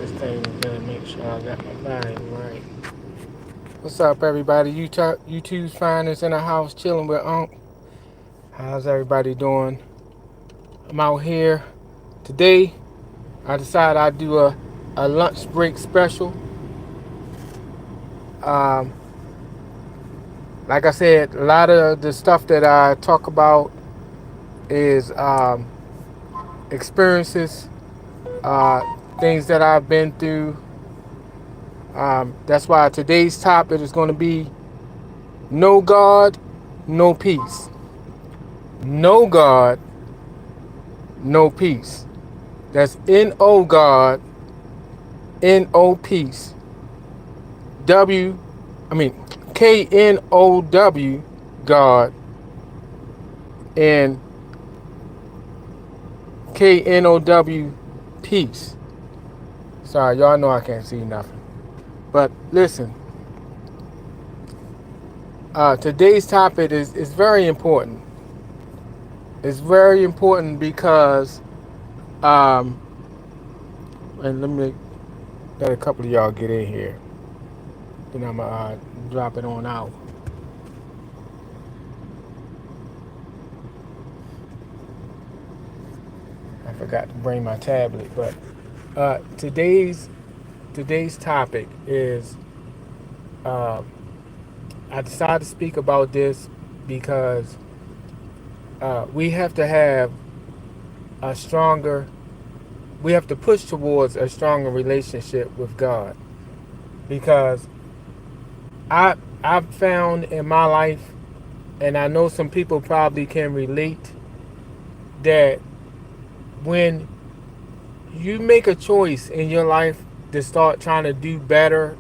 this thing again, make sure I got my volume right. What's up, everybody? YouTube's finest in the house, chilling with Unc. How's everybody doing? I'm out here today. I decided I'd do a lunch break special. Um, like I said, a lot of the stuff that I talk about is experiences, uh, things that I've been through. That's why today's topic is going to be no God, no peace. No God, no peace. That's N-O God, N-O peace. W, I mean K-N-O-W God and K-N-O-W peace. Sorry, y'all know I can't see nothing. But listen, today's topic is very important. It's very important because, um, and let me let a couple of y'all get in here. Then I'm going to drop it on out. I forgot to bring my tablet, but today's topic is, uh, I decided to speak about this because we have to have a stronger, we have to push towards a stronger relationship with God, because I've found in my life, and I know some people probably can relate, that when you make a choice in your life to start trying to do better,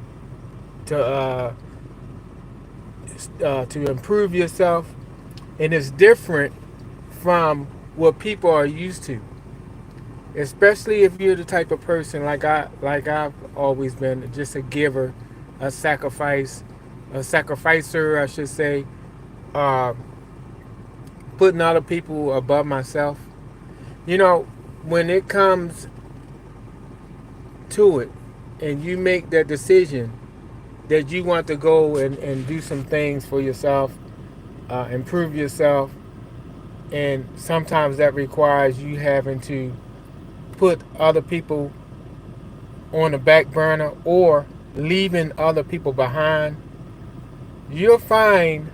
to improve yourself, and it's different from what people are used to. Especially if you're the type of person like I've always been, just a giver, a sacrificer, I should say, uh, putting other people above myself. You know, when it comes to it, and you make that decision that you want to go and do some things for yourself, improve yourself, and sometimes that requires you having to put other people on the back burner or leaving other people behind, you'll find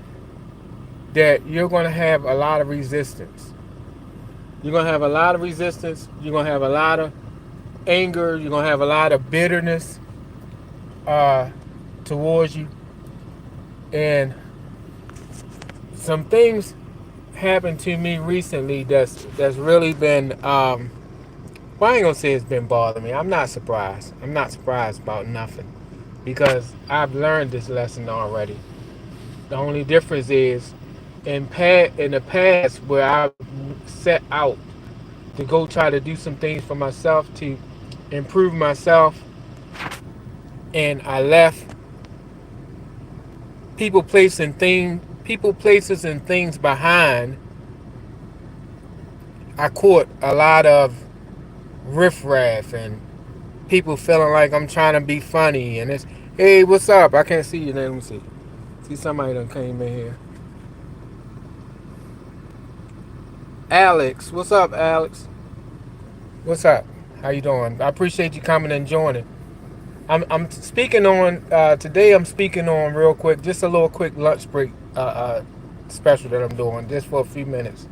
that you're going to have a lot of resistance. You're going to have a lot of resistance. You're going to have a lot of anger. You're going to have a lot of bitterness uh, towards you. And some things happened to me recently that's really been, well, I ain't gonna say it's been bothering me. I'm not surprised. I'm not surprised about nothing, because I've learned this lesson already. The only difference is, in the past, where I set out to go try to do some things for myself to improve myself, and I left people, places, and things behind. I caught a lot of riffraff and people feeling like I'm trying to be funny, and it's, hey, what's up? I can't see you. Let me see. See, somebody done came in here. Alex, what's up, Alex? What's up? How you doing? I appreciate you coming and joining. I'm speaking on today. I'm speaking on real quick, just a little quick lunch break special that I'm doing, just for a few minutes.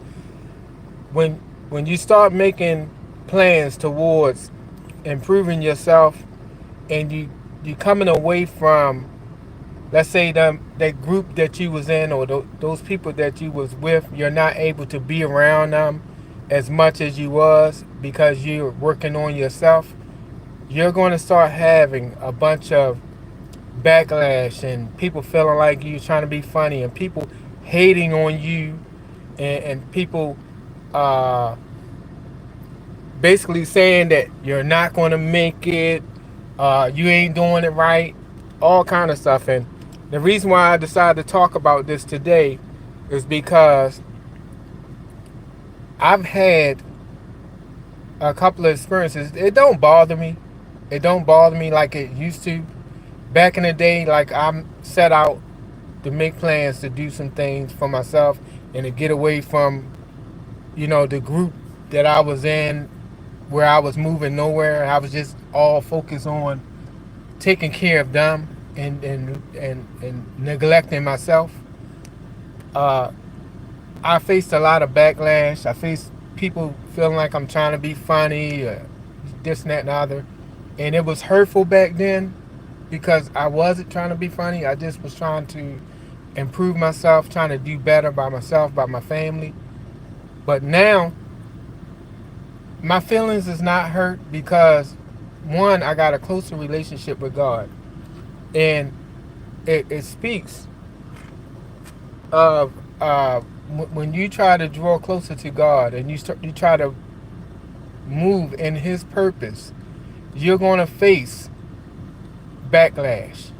When when you start making plans towards improving yourself, and you coming away from, let's say, that group that you was in, or those people that you was with, you're not able to be around them as much as you was because you're working on yourself, you're going to start having a bunch of backlash, and people feeling like you're trying to be funny, and people hating on you, and people uh, basically saying that you're not going to make it, you ain't doing it right, all kind of stuff. And the reason why I decided to talk about this today is because I've had a couple of experiences. It don't bother me. It don't bother me like it used to. Back in the day, like I'm set out to make plans to do some things for myself and to get away from, the group that I was in, where I was moving nowhere. I was just all focused on taking care of them and neglecting myself. Uh, I faced a lot of backlash. I faced people feeling like I'm trying to be funny, this and that and the other. And it was hurtful back then because I wasn't trying to be funny. I just was trying to improve myself, trying to do better by myself, by my family. But now, my feelings is not hurt because, one, I got a closer relationship with God. And it speaks of when you try to draw closer to God and you try to move in His purpose, you're going to face backlash.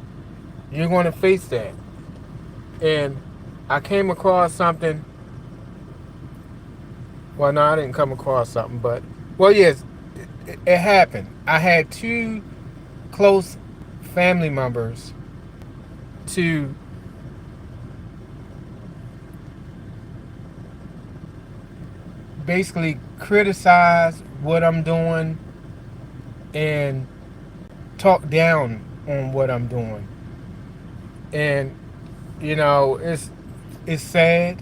You're going to face that. And I came across something. Well, no, I didn't come across something, but well, yes, it happened. I had two close family members to basically criticize what I'm doing and talk down on what I'm doing. And it's sad.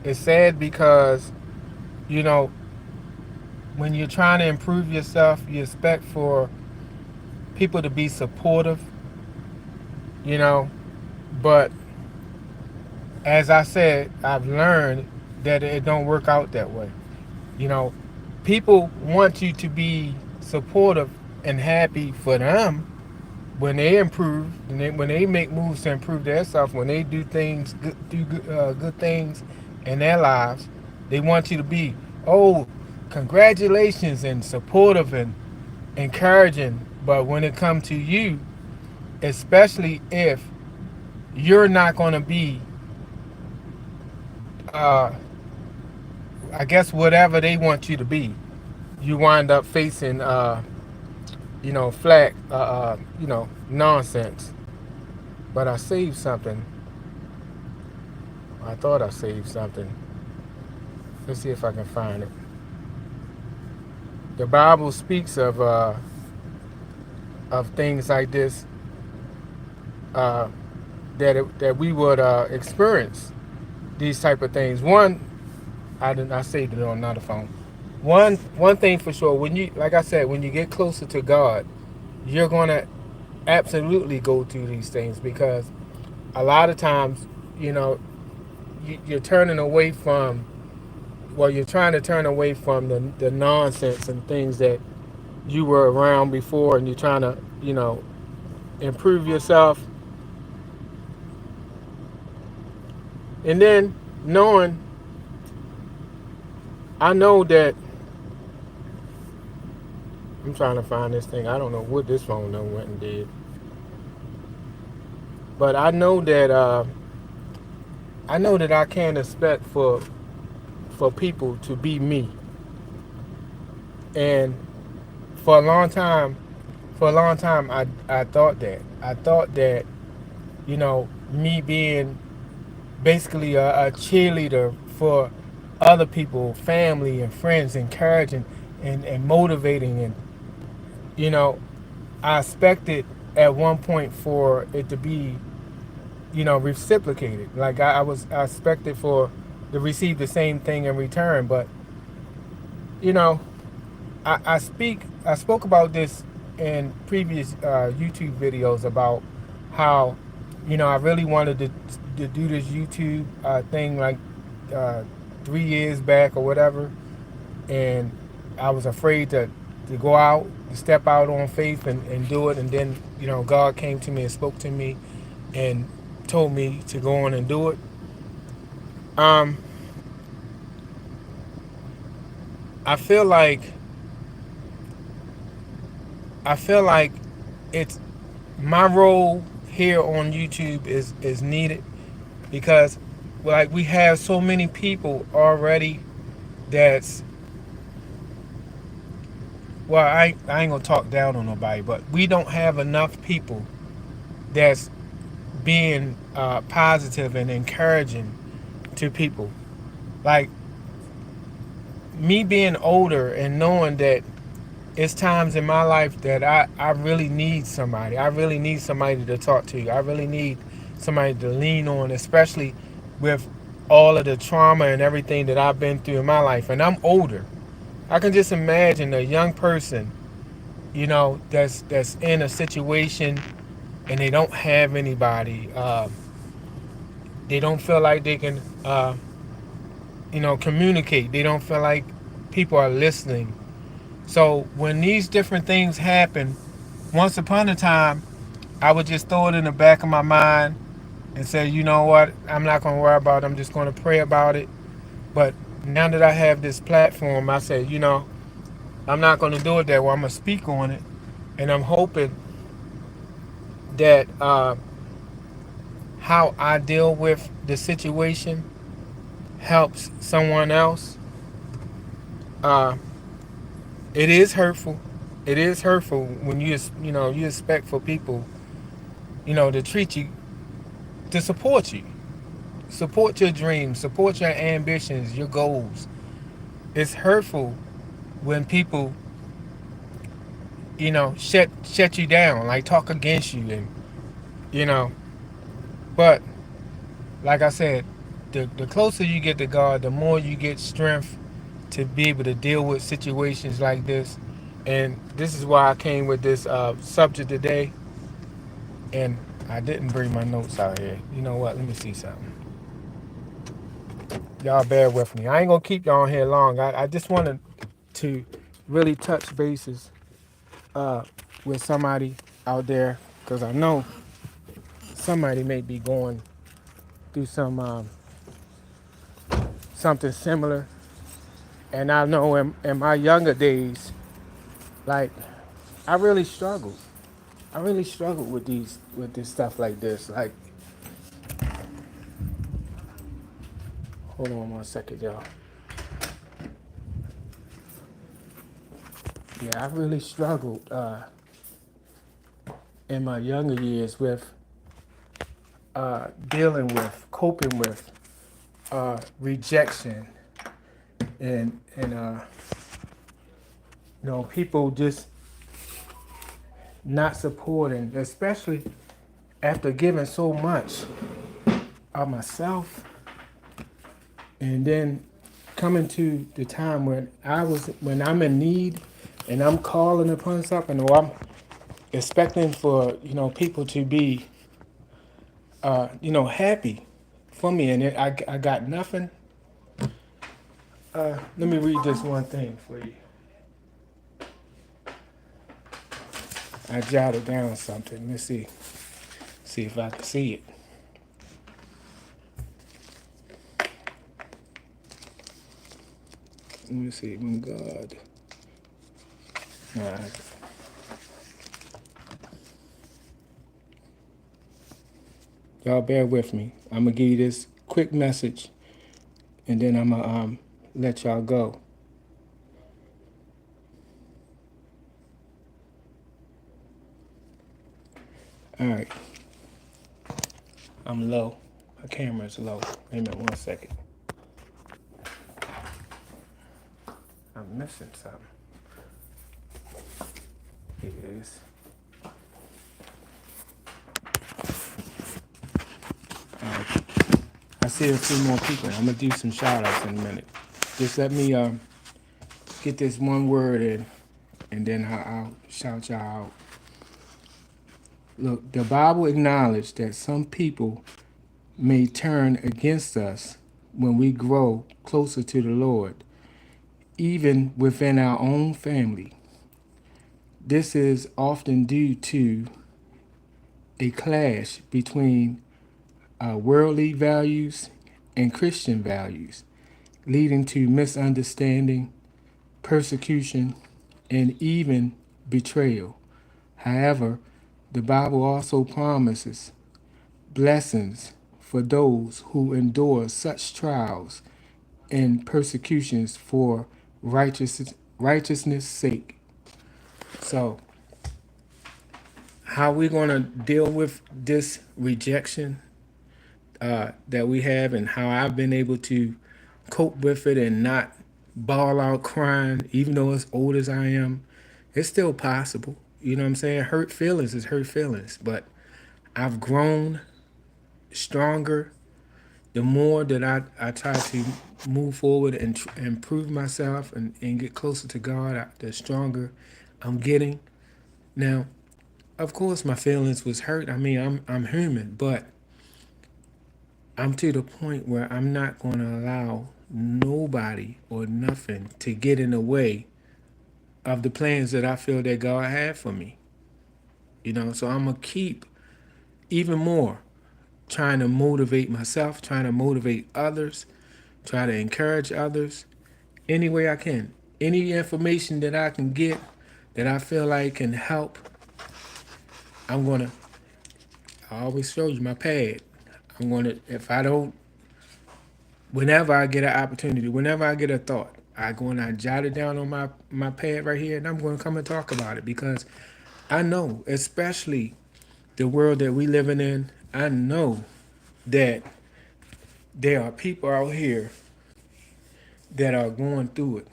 It's sad because you know when you're trying to improve yourself, you expect for people to be supportive, you know. But as I said, I've learned that it don't work out that way. You know, people want you to be supportive and happy for them when they improve, when they make moves to improve themselves, when they do things, good things in their lives. They want you to be, oh, congratulations, and supportive and encouraging. But when it comes to you, especially if you're not going to be, uh, I guess, whatever they want you to be, you wind up facing, flack, nonsense. But I saved something. I thought I saved something. Let's see if I can find it. The Bible speaks of things like this, uh, that we would experience these type of things. One, I saved it on another phone. One thing for sure, when you, like I said, when you get closer to God, you're gonna absolutely go through these things because a lot of times, you know, you're turning away from, well, you're trying to turn away from the nonsense and things that you were around before, and you're trying to, improve yourself. And then knowing, I know that, I'm trying to find this thing. I don't know what this phone done went and did. But I know that I can't expect for people to be me. And for a long time, I thought that. I thought that, me being basically a cheerleader for other people, family and friends, encouraging and motivating, and you know, I expected at one point for it to be, reciprocated. Like I expected for to receive the same thing in return. But you know, I spoke about this in previous YouTube videos about how, I really wanted to do this YouTube thing like uh, 3 years back or whatever, and I was afraid to go out, to step out on faith and do it, and then God came to me and spoke to me and told me to go on and do it. Um, I feel like I feel like it's my role here on YouTube is needed because like we have so many people already that's well, I ain't gonna talk down on nobody, but we don't have enough people that's being positive and encouraging to people. Like me being older and knowing that it's times in my life that I really need somebody. I really need somebody to talk to. I really need somebody to lean on, especially with all of the trauma and everything that I've been through in my life. And I'm older. I can just imagine a young person, that's in a situation and they don't have anybody. They don't feel like they can, communicate. They don't feel like people are listening. So when these different things happen, once upon a time, I would just throw it in the back of my mind and say, you know what, I'm not going to worry about it. I'm just going to pray about it. But now that I have this platform, I say, I'm not going to do it that way. I'm going to speak on it. And I'm hoping that how I deal with the situation helps someone else. Uh, it is hurtful. It is hurtful when you expect for people, to treat you, to support your dreams, support your ambitions, your goals. It's hurtful when people, shut you down, like talk against you, and you know. But like I said, the closer you get to God, the more you get strength to be able to deal with situations like this. And this is why I came with this subject today. And I didn't bring my notes out here. You know what? Let me see something. Y'all bear with me. I ain't gonna keep y'all on here long. I just wanted to really touch bases uh, with somebody out there, because I know somebody may be going through something similar. And I know in my younger days, like I really struggled. I really struggled with this stuff like this. Like, hold on 1 second, y'all. Yeah, I really struggled in my younger years with dealing with, coping with rejection and people just not supporting, especially after giving so much of myself, and then coming to the time when I'm in need and I'm calling upon something, or I'm expecting for people to be happy for me, and I got nothing. Let me read this one thing for you. I jotted down something. Let's see if I can see it. Let me see. When God. All right. Y'all bear with me. I'm gonna give you this quick message, and then I'm gonna let y'all go. All right. I'm low. My camera's low. Wait a minute, 1 second. I'm missing something. Here it is. All right. I see a few more people. I'm gonna do some shout outs in a minute. Just let me get this one word in, and then I'll shout y'all out. Look, the Bible acknowledged that some people may turn against us when we grow closer to the Lord, even within our own family. This is often due to a clash between worldly values and Christian values, leading to misunderstanding, persecution, and even betrayal. However, the Bible also promises blessings for those who endure such trials and persecutions for righteousness' sake. So how we gonna deal with this rejection that we have, and how I've been able to cope with it and not bawl out crying, even though as old as I am, it's still possible. You know what I'm saying? Hurt feelings is hurt feelings, but I've grown stronger the more that I try to move forward and improve myself and get closer to God. The stronger I'm getting. Now, of course, my feelings was hurt. I mean, I'm human, but I'm to the point where I'm not going to allow nobody or nothing to get in the way of the plans that I feel that God had for me. You know, so I'm gonna keep even more trying to motivate myself, trying to motivate others, try to encourage others any way I can. Any information that I can get that I feel like can help, I'm gonna. I always show you my pad. I'm gonna. If I don't, whenever I get an opportunity, whenever I get a thought, I go and I jot it down on my pad right here, and I'm going to come and talk about it because I know, especially the world that we living in, I know that there are people out here that are going through it,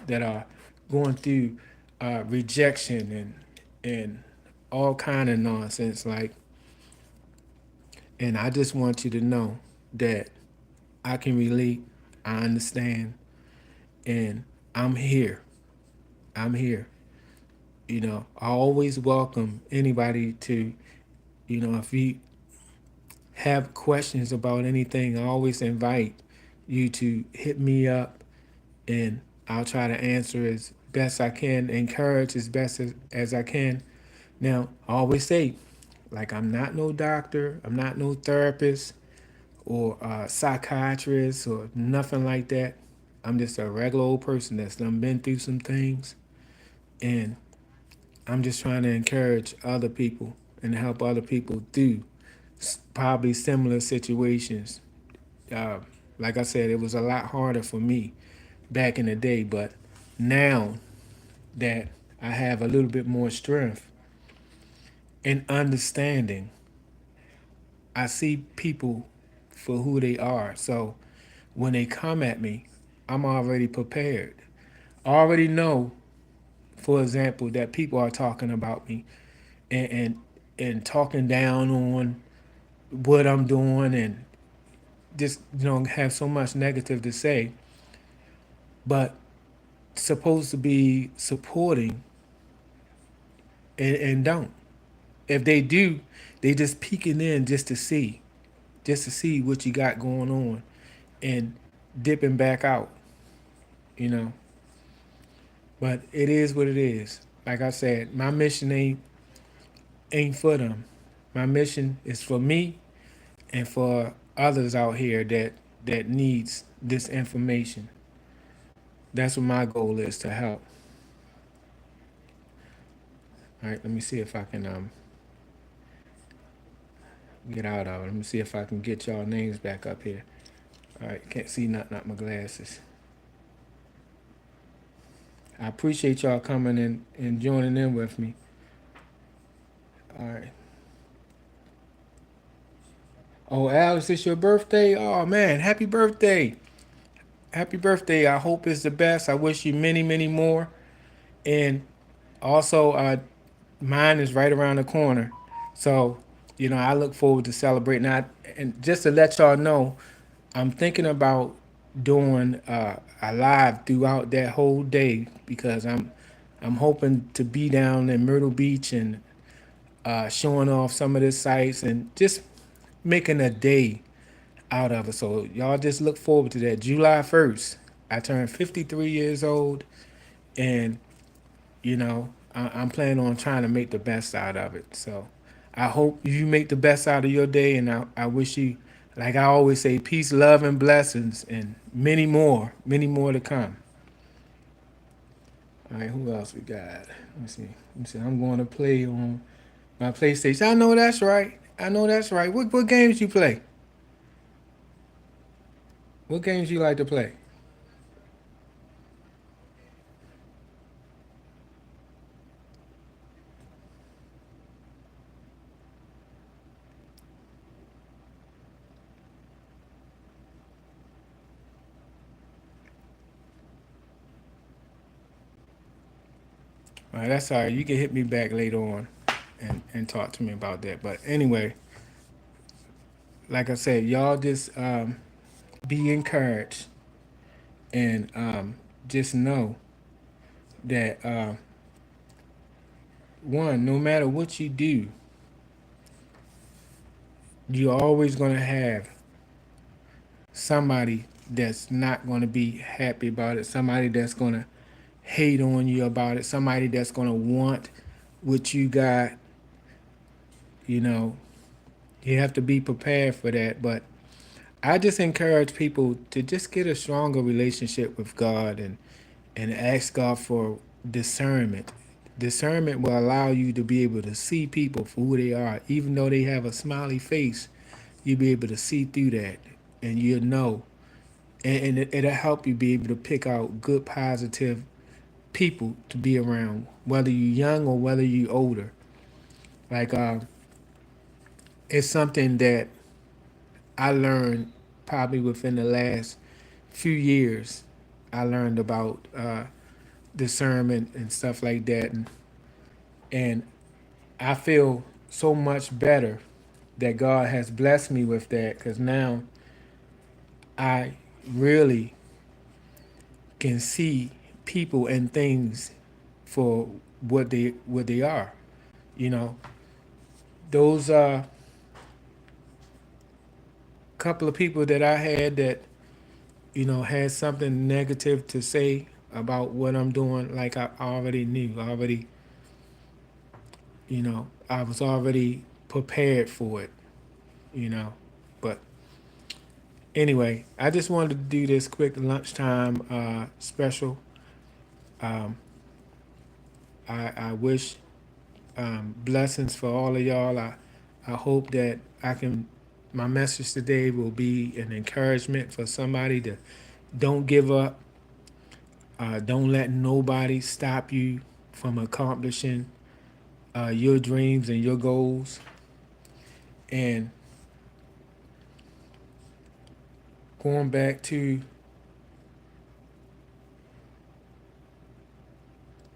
that are going through rejection and all kind of nonsense. Like, and I just want you to know that I can relate, I understand, and I'm here. I'm here. You know, I always welcome anybody to, you know, if you have questions about anything, I always invite you to hit me up and I'll try to answer as best I can, encourage as best as I can. Now, I always say, like, I'm not no doctor, I'm not no therapist or psychiatrist or nothing like that. I'm just a regular old person that's done been through some things, and I'm just trying to encourage other people and help other people through probably similar situations. Uh, like I said, it was a lot harder for me back in the day, but now that I have a little bit more strength and understanding, I see people for who they are. So when they come at me, I'm already prepared. I already know, for example, that people are talking about me and and talking down on what I'm doing and just have so much negative to say, but supposed to be supporting and don't. If they do, they just peeking in just to see what you got going on and dipping back out, you know. But it is what it is. Like I said, my mission ain't for them. My mission is for me and for others out here that needs this information. That's what my goal is, to help. All right, let me see if I can get out of it. Let me see if I can get y'all names back up here. All right, can't see nothing out my glasses. I appreciate y'all coming in and joining in with me. All right. Oh, Alex, it's your birthday? Oh man, happy birthday. Happy birthday. I hope it's the best. I wish you many, many more. And also, mine is right around the corner. So, I look forward to celebrating that. And just to let y'all know, I'm thinking about doing a live throughout that whole day because I'm hoping to be down in Myrtle Beach and showing off some of the sites and just making a day out of it. So y'all just look forward to that. July 1st, I turned 53 years old, and I'm planning on trying to make the best out of it. So I hope you make the best out of your day, and I wish you, like I always say, peace, love, and blessings, and many more to come. All right, who else we got? Let me see. Let me see. I'm going to play on my PlayStation. I know that's right. I know that's right. What games you play? What games you like to play? That's all right. You can hit me back later on and talk to me about that. But anyway, like I said, y'all just be encouraged and just know that one, no matter what you do, you're always going to have somebody that's not going to be happy about it, somebody that's going to hate on you about it, somebody that's going to want what you got. You know, you have to be prepared for that. But I just encourage people to just get a stronger relationship with God and ask God for discernment. Discernment will allow you to be able to see people for who they are. Even though they have a smiley face, you'll be able to see through that and you'll know. And it'll help you be able to pick out good, positive people to be around, whether you're young or whether you're older. Like, it's something that I learned probably within the last few years. I learned about discernment and stuff like that. And I feel so much better that God has blessed me with that because now I really can see people and things for what they are. You know, those couple of people that I had that had something negative to say about what I'm doing, like I already knew, I was already prepared for it, you know. But anyway, I just wanted to do this quick lunchtime special. Um, I wish blessings for all of y'all. I hope that my message today will be an encouragement for somebody to don't give up. Don't let nobody stop you from accomplishing your dreams and your goals. And going back to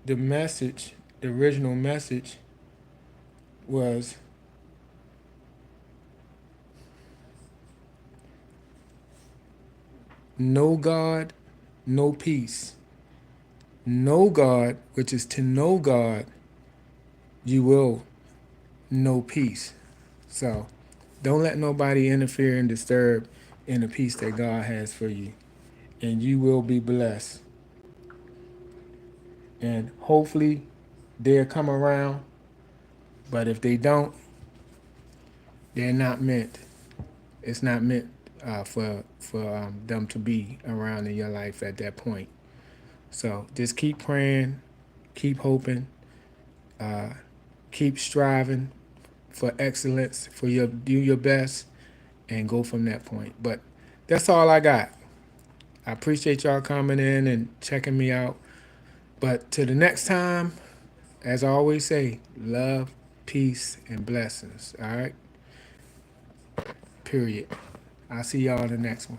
the message, the original message was no God, no peace. Know God, which is to know God, you will know peace. So don't let nobody interfere and disturb in the peace that God has for you. And you will be blessed. And hopefully they'll come around. But if they don't, they're not meant. It's not meant for them to be around in your life at that point. So just keep praying, keep hoping, uh, keep striving for excellence, do your best, and go from that point. But that's all I got. I appreciate y'all coming in and checking me out. But to the next time, as I always say, love, peace, and blessings. All right? Period. I'll see y'all in the next one.